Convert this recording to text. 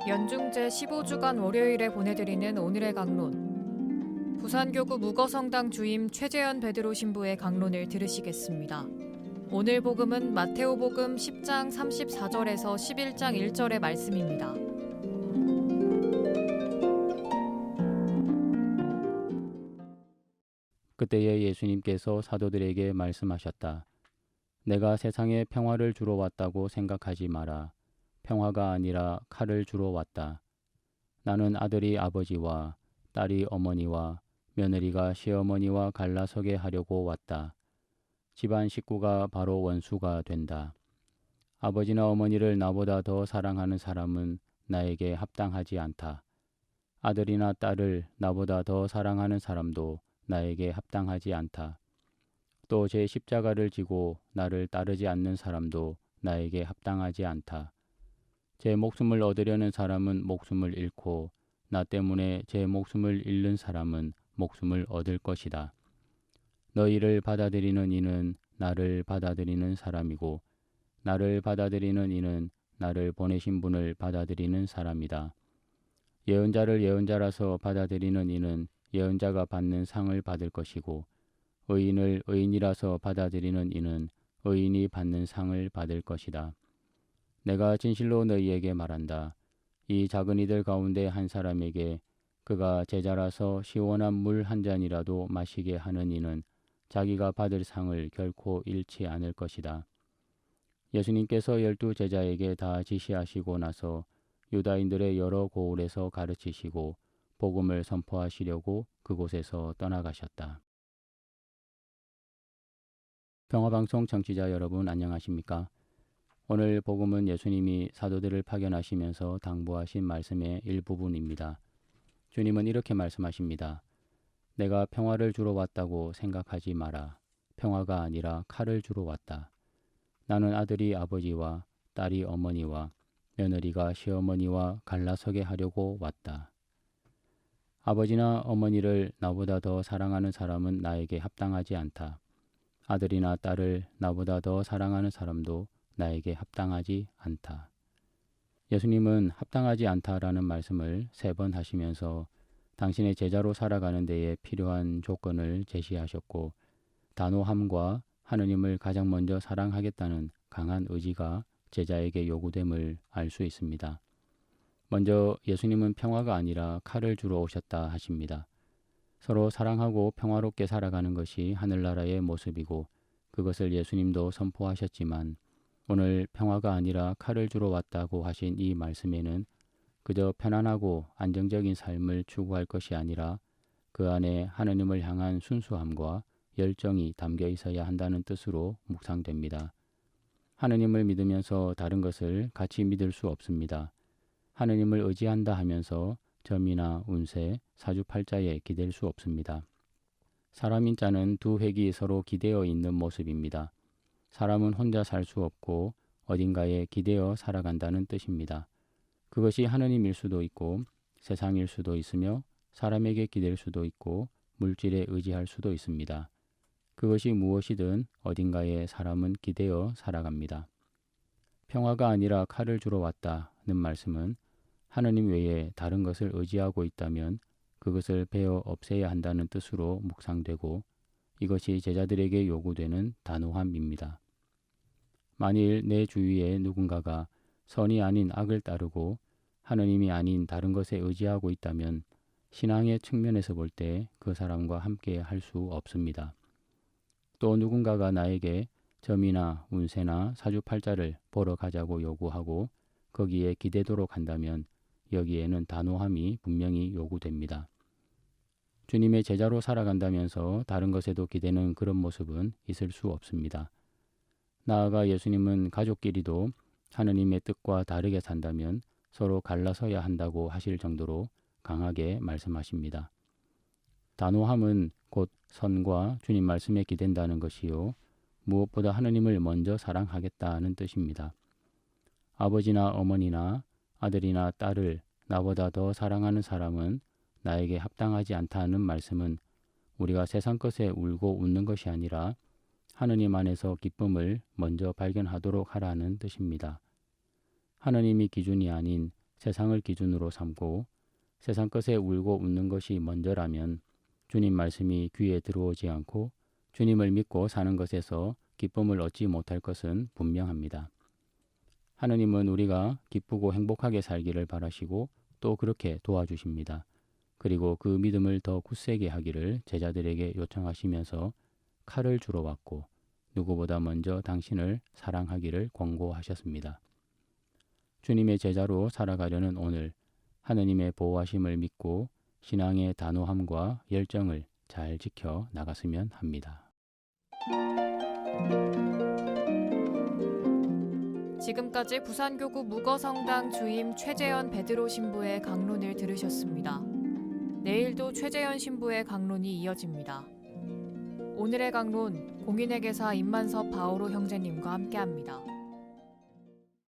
연중 제15주간 월요일에 보내드리는 오늘의 강론. 부산교구 묵어성당 주임 최재현 베드로 신부의 강론을 들으시겠습니다. 오늘 복음은 마테오복음 10장 34절에서 11장 1절의 말씀입니다. 그때에 예수님께서 사도들에게 말씀하셨다. 내가 세상에 평화를 주러 왔다고 생각하지 마라. 평화가 아니라 칼을 주러 왔다. 나는 아들이 아버지와 딸이 어머니와 며느리가 시어머니와 갈라서게 하려고 왔다. 집안 식구가 바로 원수가 된다. 아버지나 어머니를 나보다 더 사랑하는 사람은 나에게 합당하지 않다. 아들이나 딸을 나보다 더 사랑하는 사람도 나에게 합당하지 않다. 또 제 십자가를 지고 나를 따르지 않는 사람도 나에게 합당하지 않다. 제 목숨을 얻으려는 사람은 목숨을 잃고 나 때문에 제 목숨을 잃는 사람은 목숨을 얻을 것이다. 너희를 받아들이는 이는 나를 받아들이는 사람이고 나를 받아들이는 이는 나를 보내신 분을 받아들이는 사람이다. 예언자를 예언자라서 받아들이는 이는 예언자가 받는 상을 받을 것이고 의인을 의인이라서 받아들이는 이는 의인이 받는 상을 받을 것이다. 내가 진실로 너희에게 말한다. 이 작은 이들 가운데 한 사람에게 그가 제자라서 시원한 물 한 잔이라도 마시게 하는 이는 자기가 받을 상을 결코 잃지 않을 것이다. 예수님께서 12 제자에게 다 지시하시고 나서 유다인들의 여러 고을에서 가르치시고 복음을 선포하시려고 그곳에서 떠나가셨다. 평화방송 청취자 여러분 안녕하십니까? 오늘 복음은 예수님이 사도들을 파견하시면서 당부하신 말씀의 일부분입니다. 주님은 이렇게 말씀하십니다. 내가 평화를 주러 왔다고 생각하지 마라. 평화가 아니라 칼을 주러 왔다. 나는 아들이 아버지와 딸이 어머니와 며느리가 시어머니와 갈라서게 하려고 왔다. 아버지나 어머니를 나보다 더 사랑하는 사람은 나에게 합당하지 않다. 아들이나 딸을 나보다 더 사랑하는 사람도 나에게 합당하지 않다. 예수님은 합당하지 않다라는 말씀을 3번 하시면서 당신의 제자로 살아가는 데에 필요한 조건을 제시하셨고 단호함과 하느님을 가장 먼저 사랑하겠다는 강한 의지가 제자에게 요구됨을 알 수 있습니다. 먼저 예수님은 평화가 아니라 칼을 주러 오셨다 하십니다. 서로 사랑하고 평화롭게 살아가는 것이 하늘나라의 모습이고 그것을 예수님도 선포하셨지만 오늘 평화가 아니라 칼을 주러 왔다고 하신 이 말씀에는 그저 편안하고 안정적인 삶을 추구할 것이 아니라 그 안에 하느님을 향한 순수함과 열정이 담겨 있어야 한다는 뜻으로 묵상됩니다. 하느님을 믿으면서 다른 것을 같이 믿을 수 없습니다. 하느님을 의지한다 하면서 점이나 운세, 사주팔자에 기댈 수 없습니다. 사람인 자는 두 획이 서로 기대어 있는 모습입니다. 사람은 혼자 살 수 없고 어딘가에 기대어 살아간다는 뜻입니다. 그것이 하느님일 수도 있고 세상일 수도 있으며 사람에게 기댈 수도 있고 물질에 의지할 수도 있습니다. 그것이 무엇이든 어딘가에 사람은 기대어 살아갑니다. 평화가 아니라 칼을 주러 왔다는 말씀은 하느님 외에 다른 것을 의지하고 있다면 그것을 베어 없애야 한다는 뜻으로 묵상되고 이것이 제자들에게 요구되는 단호함입니다. 만일 내 주위에 누군가가 선이 아닌 악을 따르고 하느님이 아닌 다른 것에 의지하고 있다면 신앙의 측면에서 볼 때 그 사람과 함께 할 수 없습니다. 또 누군가가 나에게 점이나 운세나 사주팔자를 보러 가자고 요구하고 거기에 기대도록 한다면 여기에는 단호함이 분명히 요구됩니다. 주님의 제자로 살아간다면서 다른 것에도 기대는 그런 모습은 있을 수 없습니다. 나아가 예수님은 가족끼리도 하느님의 뜻과 다르게 산다면 서로 갈라서야 한다고 하실 정도로 강하게 말씀하십니다. 단호함은 곧 선과 주님 말씀에 기댄다는 것이요. 무엇보다 하느님을 먼저 사랑하겠다는 뜻입니다. 아버지나 어머니나 아들이나 딸을 나보다 더 사랑하는 사람은 나에게 합당하지 않다는 말씀은 우리가 세상 것에 울고 웃는 것이 아니라 하느님 안에서 기쁨을 먼저 발견하도록 하라는 뜻입니다. 하느님이 기준이 아닌 세상을 기준으로 삼고 세상 것에 울고 웃는 것이 먼저라면 주님 말씀이 귀에 들어오지 않고 주님을 믿고 사는 것에서 기쁨을 얻지 못할 것은 분명합니다. 하느님은 우리가 기쁘고 행복하게 살기를 바라시고 또 그렇게 도와주십니다. 그리고 그 믿음을 더 굳세게 하기를 제자들에게 요청하시면서 칼을 주러 왔고 누구보다 먼저 당신을 사랑하기를 권고하셨습니다. 주님의 제자로 살아가려는 오늘 하느님의 보호하심을 믿고 신앙의 단호함과 열정을 잘 지켜 나갔으면 합니다. 지금까지 부산교구 묵어성당 주임 최재현 베드로 신부의 강론을 들으셨습니다. 내일도 최재현 신부의 강론이 이어집니다. 오늘의 강론 공인회계사 임만섭 바오로 형제님과 함께합니다.